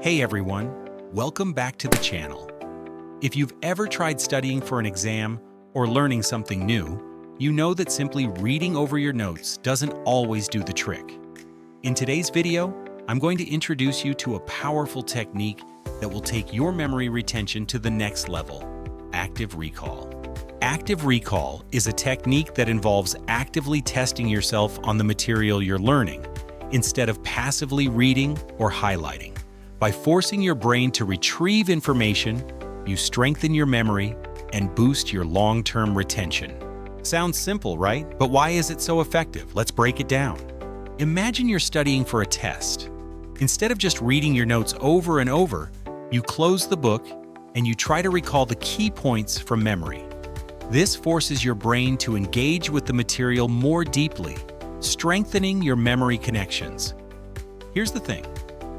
Hey everyone, welcome back to the channel. If you've ever tried studying for an exam or learning something new, you know that simply reading over your notes doesn't always do the trick. In today's video, I'm going to introduce you to a powerful technique that will take your memory retention to the next level: active recall. Active recall is a technique that involves actively testing yourself on the material you're learning, instead of passively reading or highlighting. By forcing your brain to retrieve information, you strengthen your memory and boost your long-term retention. Sounds simple, right? But why is it so effective? Let's break it down. Imagine you're studying for a test. Instead of just reading your notes over and over, you close the book and you try to recall the key points from memory. This forces your brain to engage with the material more deeply, strengthening your memory connections. Here's the thing.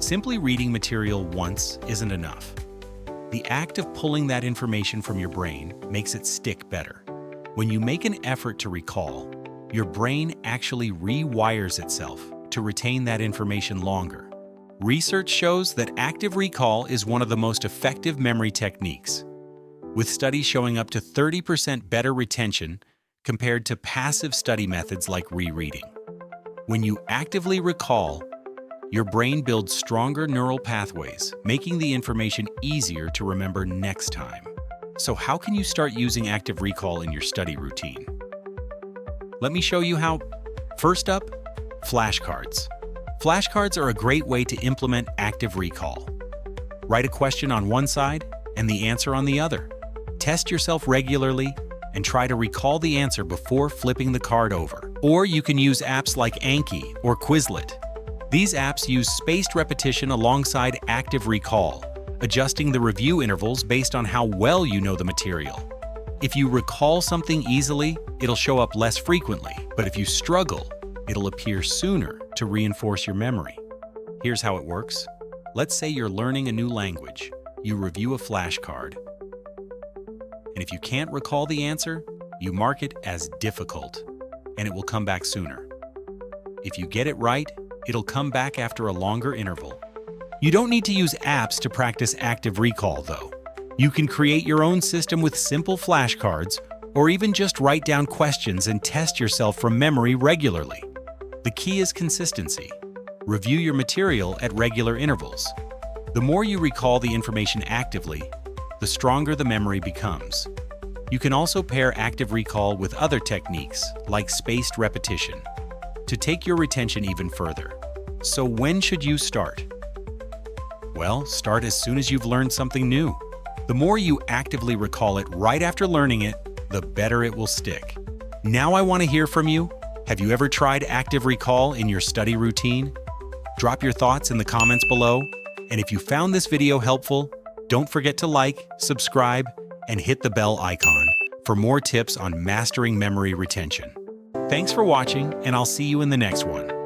Simply reading material once isn't enough. The act of pulling that information from your brain makes it stick better. When you make an effort to recall, your brain actually rewires itself to retain that information longer. Research shows that active recall is one of the most effective memory techniques, with studies showing up to 30% better retention compared to passive study methods like rereading. When you actively recall, your brain builds stronger neural pathways, making the information easier to remember next time. So how can you start using active recall in your study routine? Let me show you how. First up, flashcards. Flashcards are a great way to implement active recall. Write a question on one side and the answer on the other. Test yourself regularly and try to recall the answer before flipping the card over. Or you can use apps like Anki or Quizlet. These apps use spaced repetition alongside active recall, adjusting the review intervals based on how well you know the material. If you recall something easily, it'll show up less frequently, but if you struggle, it'll appear sooner to reinforce your memory. Here's how it works. Let's say you're learning a new language. You review a flashcard. And if you can't recall the answer, you mark it as difficult, and it will come back sooner. If you get it right, it'll come back after a longer interval. You don't need to use apps to practice active recall, though. You can create your own system with simple flashcards, or even just write down questions and test yourself from memory regularly. The key is consistency. Review your material at regular intervals. The more you recall the information actively, the stronger the memory becomes. You can also pair active recall with other techniques, like spaced repetition, to take your retention even further. So when should you start? Well, start as soon as you've learned something new. The more you actively recall it right after learning it, the better it will stick. Now I want to hear from you. Have you ever tried active recall in your study routine? Drop your thoughts in the comments below. And if you found this video helpful, don't forget to like, subscribe, and hit the bell icon for more tips on mastering memory retention. Thanks for watching, and I'll see you in the next one.